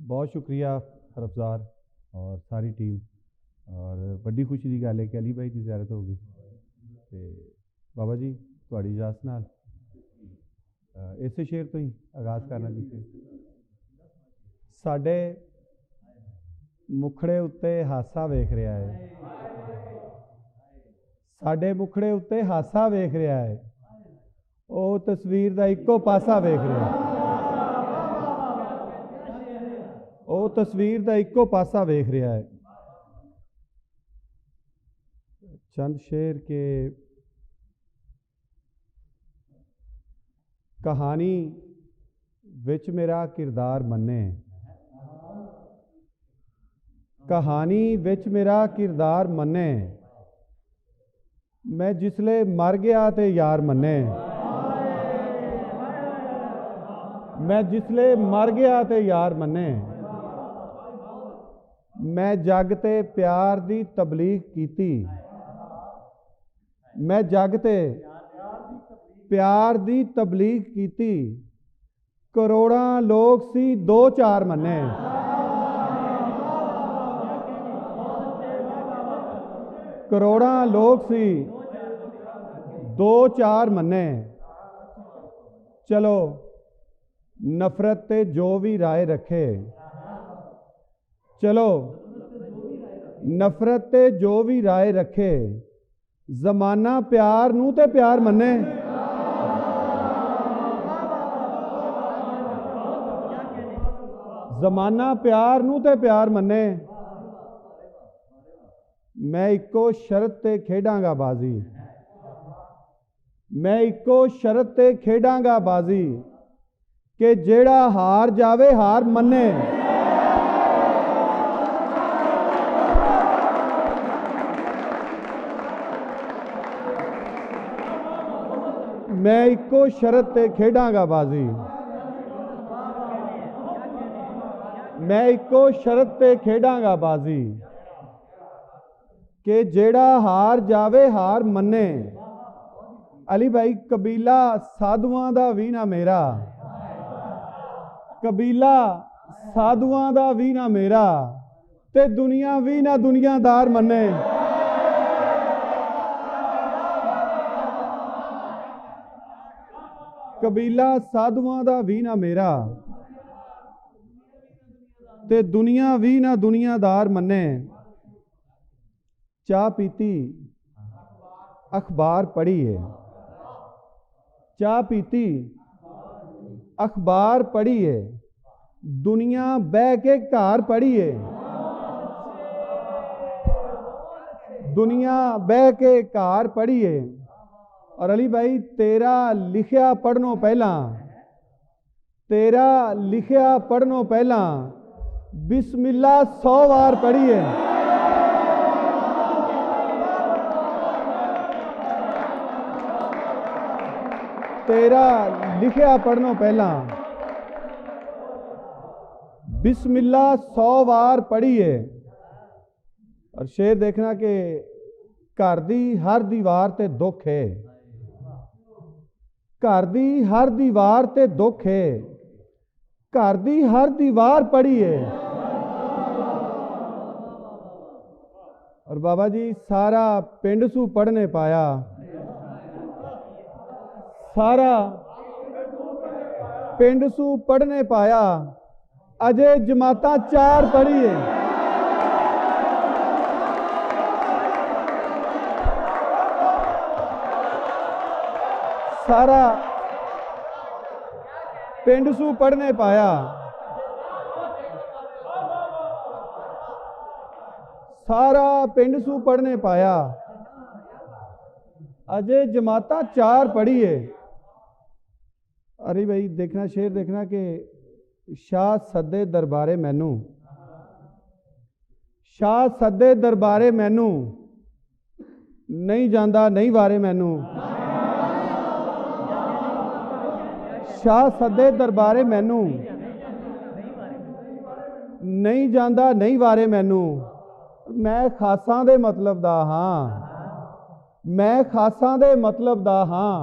बहुत शुक्रिया रफ्तार और सारी टीम। और बड़ी खुशी की गल है कि अली भाई की ज़ियारत हो गई। तो बाबा जी थोड़ी इजाज़त नाल इस शेर तो ही आगाज़ करना चाहिए। साडे मुखड़े उत्ते हासा वेख रहा है, साडे मुखड़े उत्ते हासा वेख रहा है, वो तस्वीर का इको पासा वेख रहा है, वो तस्वीर का इको पासा वेख रहा है। चंद शेर के कहानी विच मेरा किरदार मन्ने, कहानी विच मेरा किरदार मन्ने, मैं जिसले मर गया ते यार मन्ने, मैं जिसले मर गया ते यार मन्ने, मैं जग ते प्यार दी तबलीग कीती, मैं जग ते प्यार दी तबलीग कीती, करोड़ां लोग सी दो चार मन्ने, करोड़ां लोग सी दो चार मन्ने। चलो नफरत ते जो भी राय रखे, चलो नफरत ते जो भी राय रखे, जमाना प्यार नूं ते प्यार मन्ने, जमाना प्यार नूं ते प्यार मन्ने। मैं इको शरत ते खेडांगा बाजी, मैं इको शरत ते खेडांगा बाजी, कि जेड़ा हार जावे हार मन्ने, मैं इको शरत ते खेडांगा बाजी, मैं इको शरत ते खेडांगा बाजी, कि जेड़ा हार जावे हार मन्ने। अली भाई कबीला साधुआं दा भी ना मेरा, कबीला साधुआं दा भी ना मेरा, ते दुनिया भी ना दुनियादार मन्ने। कबीला साधुआं दा भी ना मेरा, ते दुनिया भी ना दुनियादार मन्ने। चाह पीती अखबार पढ़ी है, चाह पीती अखबार पढ़ी है, दुनिया बह के घर पढ़ी है, दुनिया बह के घर पढ़ी है। और अली भाई तेरा लिखिया पढ़नों पहला, तेरा लिखिया पढ़नों पहला बिस्मिल्लाह 100 बार पढ़ी है। तेरा लिखिया पढ़नों पहला बिस्मिल्लाह 100 बार पढ़ी है। और शेर देखना कि घर दी हर दीवार ते दुख है, घर दी हर दीवार ते दुख है, घर दी हर दीवार पढ़ी है। और बाबा जी सारा पिंड सू पढ़ने पाया, सारा पिंड सू पढ़ने पाया, अजे जमाता 4 पढ़ी है। सारा पिंड सू पढ़ने पाया, सारा पिंड सू पढ़ने पाया, अजे जमाता 4 पढ़ी है। अरे भाई देखना शेर देखना कि शाह सदे दरबारे मैनू, शाह सदे दरबारे मैनू, नहीं जांदा नहीं वारे मैनू, शाह सदे दरबारे मैनू, नहीं जांदा नहीं वारे मैनू। मैं खासां दे मतलब दा हां, मैं खासां दे मतलब दा हां,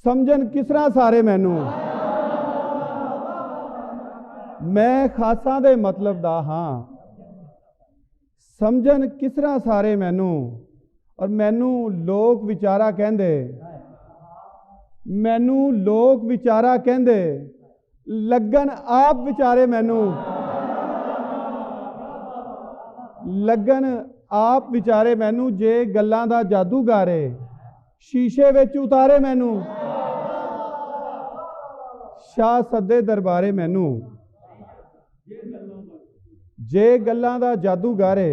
समझन किस तरह सारे मैनू। मैं खासा दे मतलब दा हाँ समझन किस तरह सारे मैनू और मैनू लोक विचारा कहंदे मैनू लोक विचारा कहंदे लगन आप विचारे मैनू लगन आप विचारे मैनू जे गल्लां दा जादूगारे शीशे विच उतारे मैनू शाह सदे दरबारे मैनू जे गल्लां दा जादूगारे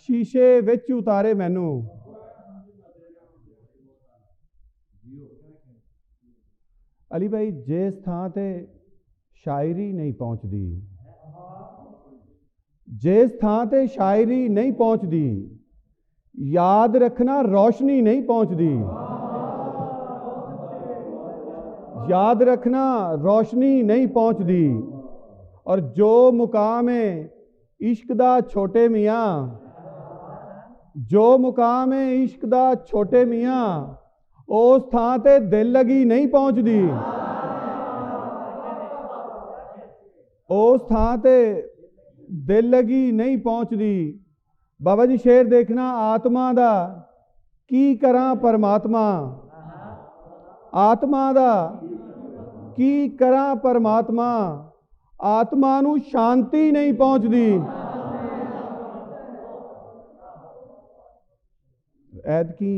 शीशे विच उतारे मैनू अली भाई जिस थां ते शायरी नहीं पहुँचती जिस थां ते शायरी नहीं पहुँचती याद रखना रोशनी नहीं पहुँचती याद रखना रोशनी नहीं पहुँचती और जो मुकाम है इश्क दा छोटे मियाँ जो मुकाम है इश्क दा छोटे मियाँ उस थां ते दिल लगी नहीं पहुँचती उस थां ते दिल लगी नहीं पहुँचती बाबा जी शेर देखना आत्मा दा की करा परमात्मा आत्मा दा की करा परमात्मा आत्मा नू शांति नहीं पहुँचती ऐदकी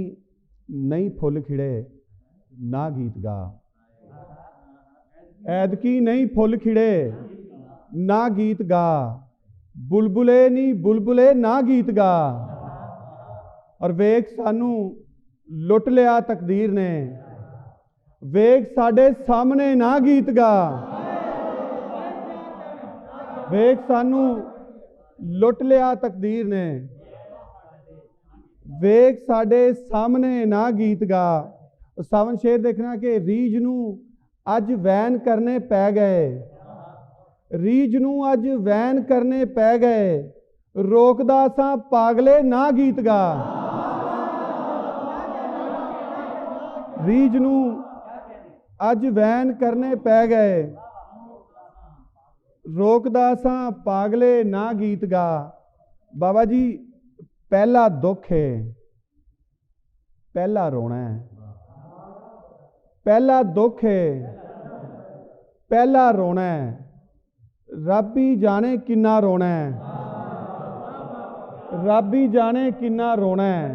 नहीं फुल खिड़े ना गीत गा ऐदकी नहीं फुल खिड़े ना गीत गा बुलबुले नी बुलबुले ना गीत गा और वेख सानू लुट लिया तकदीर ने वेख साडे सामने ना गीत गा वेख सानू लुट लिया तकदीर ने वेख साडे सामने ना गीत गा सावन शेर देखना कि रीज नू अज वैन करने पै गए रीज नू अज वैन करने पै गए रोकदा सा पागले ना गीत गा रीज नू अज वैन करने पै गए रोकदा सा पागले ना गीत गा बाबा जी पहला दुख है पहला रोना है पहला दुख है पहला रोना है रब ही जाने किन्ना रोना है रब ही जाने किन्ना रोना है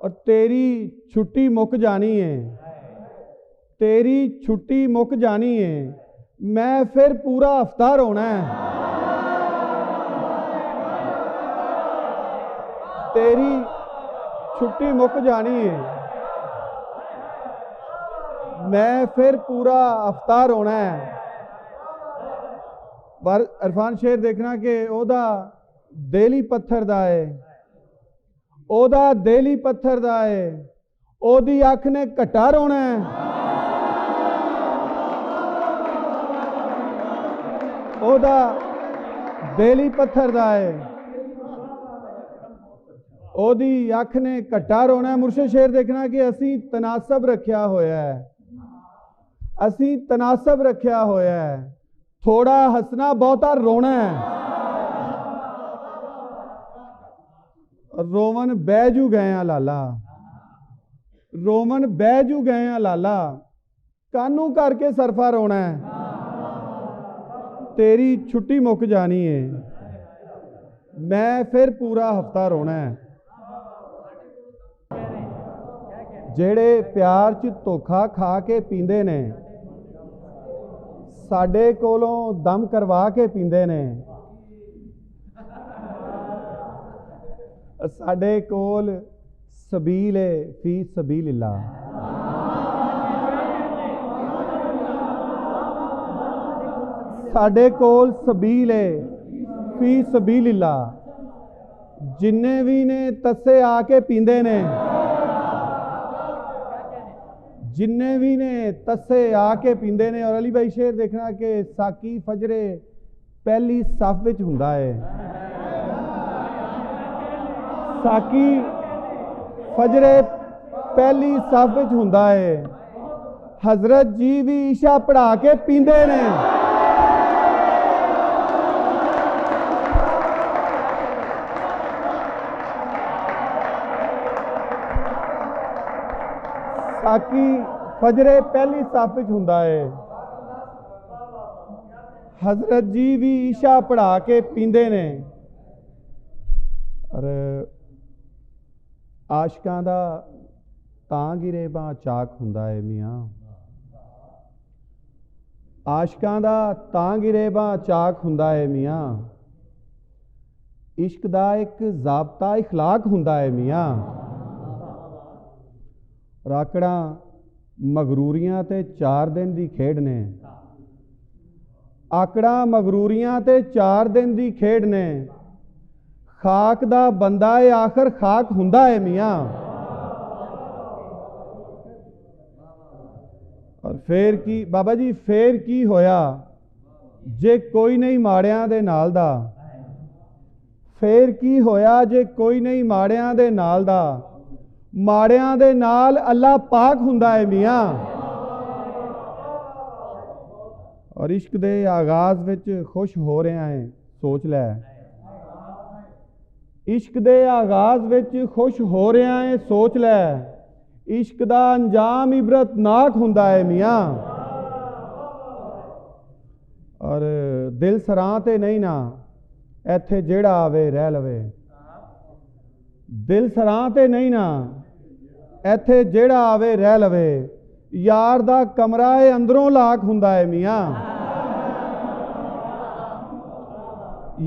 और तेरी छुट्टी मुक जानी है तेरी छुट्टी मुक जानी है मैं फिर पूरा हफ्ता रोना है तेरी छुट्टी मुक जानी है मैं फिर पूरा हफ्ता रोना है पर इरफान शेर देखना कि ओदा दिल ही पत्थर दा है ओदा दिल ही पत्थर दा है ओदी अख ने घट्टा रोना है ओदा दिल ही पत्थर दा है ओदी अख ने घट्टा रोना है मुर्शिद शेर देखना कि असी तनासब रखिया होया है असी तनासब रखिया होया है थोड़ा हसना बहुता रोना है रोमन बैजू गए हैं लाला रोमन बैजू गए हैं लाला कानू करके सरफा रोना है तेरी छुट्टी मुक जानी है मैं फिर पूरा हफ्ता रोना है जेड़े प्यार च धोखा खा के पींदे ने साडे कोलों दम करवा के पींदे ने साडे कोल सबील है फी सबीलिल्लाह साडे कोल सबील है फी सबीलिल्लाह जिन्ने भी ने तस्से आके पींदे ने जिन्ने भी ने तस्से आके पींदे ने और अली भाई शेर देखना कि साकी फजरे पहली सफ विच हुंदा है साकी फजरे पहली सफ विच हुंदा है हजरत जी भी ईशा पढ़ा के पींदे ने काकी फजरे पहली सफ च हुंदा है। हजरत जी भी ईशा पढ़ा के पींदे ने। और आशकां दा तां गिरेबां चाक हुंदा है मियाँ, आशकां दा तां गिरेबां चाक हुंदा है मियाँ, इश्क दा एक ज़ाबता इखलाक हुंदा है मियाँ। राकड़ा मगरूरियां ते 4 दिन दी खेड ने, आकड़ा मगरूरियां ते 4 दिन दी खेड ने, खाक दा बंदा है आखिर खाक हुंदा है मियाँ। और फिर की बाबा जी फिर की होया जे कोई नहीं माड़ियां दे नाल दा, फिर की होया जे कोई नहीं माड़ियां दे नाल दा, माड़ियां दे नाल अल्लाह पाक हुंदा है मियाँ। और इश्क दे आगाज विच खुश हो रहा है सोच लै, इश्क दे आगाज विच खुश हो रहा है सोच लै, इश्क दा अंजाम इबरतनाक हुंदा है मियाँ। और दिल सरां ते नहीं ना इत्थे जेड़ा आवे रह लवे, दिल सरां ते नहीं ना इत्थे जेड़ा आवे रह लवे, यार दा कमरा है अंदरों लाक हुंदा है मियाँ।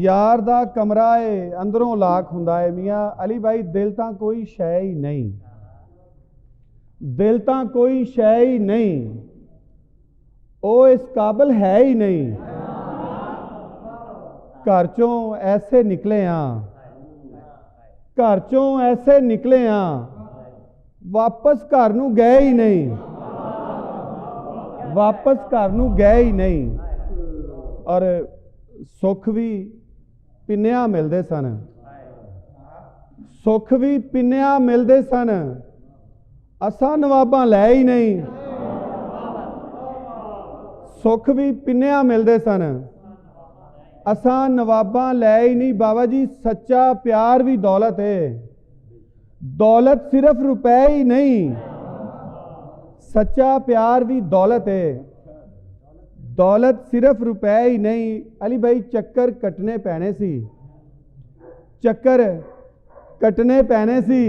यार दा कमरा है अंदरों लाक हुंदा है मियाँ। अली भाई दिल तां कोई शै ही नहीं, दिल तां कोई शै ही नहीं, ओ इस काबिल है ही नहीं। घर चों ऐसे निकले हाँ, घर चों ऐसे निकले हाँ, वापस घर नूं गए ही नहीं, वापस घर नूं गए ही नहीं। और सुख भी पिन्निया मिलते सन, सुख भी पिन्निया मिलते सन, असां नवाबां लै ही नहीं। सुख भी पिन्निया मिलते सन, असां नवाबां लै ही नहीं। बाबा जी सच्चा प्यार भी दौलत है, दौलत सिर्फ रुपए ही नहीं, सच्चा प्यार भी दौलत है, दौलत सिर्फ रुपए ही नहीं। अली भाई चक्कर कटने पैने सी, चक्कर कटने पैने सी,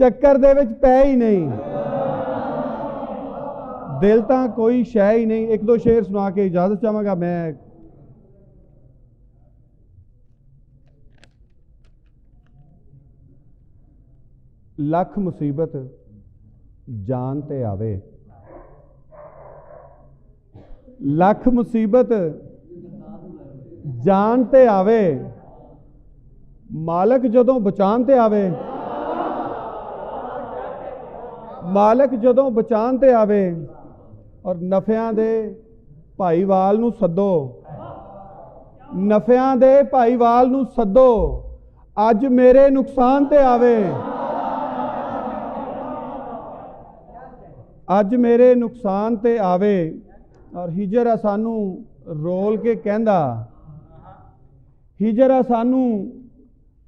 चक्कर दे विच पै ही नहीं। दिल तां कोई शै ही नहीं। एक दो शेर सुना के इजाजत चाहांगा मैं। लख मुसीबत जान ते आवे, लख मुसीबत जान ते आवे, मालक जदों बचान ते आवे, मालक जदों बचान ते आवे। और नफियां दे भाईवाल नूं सदो, नफियां दे भाईवाल नूं सदो, अज मेरे नुकसान ते आवे, अज मेरे नुकसान ते आवे। और हिजर सानू रोल के कहंदा, हिजर सानू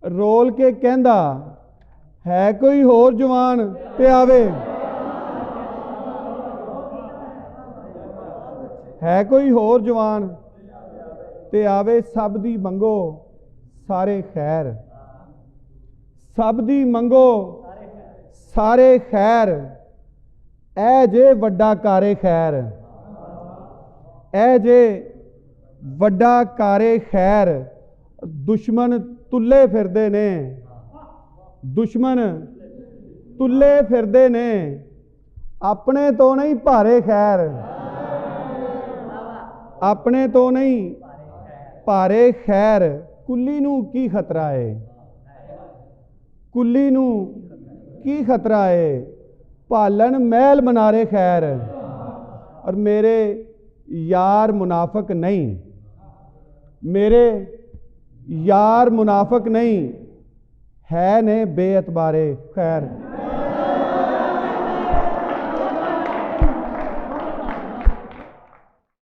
रोल के कहंदा, है कोई होर जवान ते आवे, है कोई होर जवान ते आवे। सब दी मंगो सारे खैर, सब दी मंगो सारे खैर, ऐ जे वड्डा कारे खैर, ऐ जे वड्डा कारे खैर। दुश्मन तुले फिरदे ने, दुश्मन तुले फिरदे ने, अपने तो नहीं भारे खैर, अपने तो नहीं भारे खैर। कुली नूं की खतरा है, कुली नूं की खतरा है, पालन महल मनारे खैर। और मेरे यार मुनाफिक नहीं, मेरे यार मुनाफिक नहीं, है ने बेअतबारे खैर।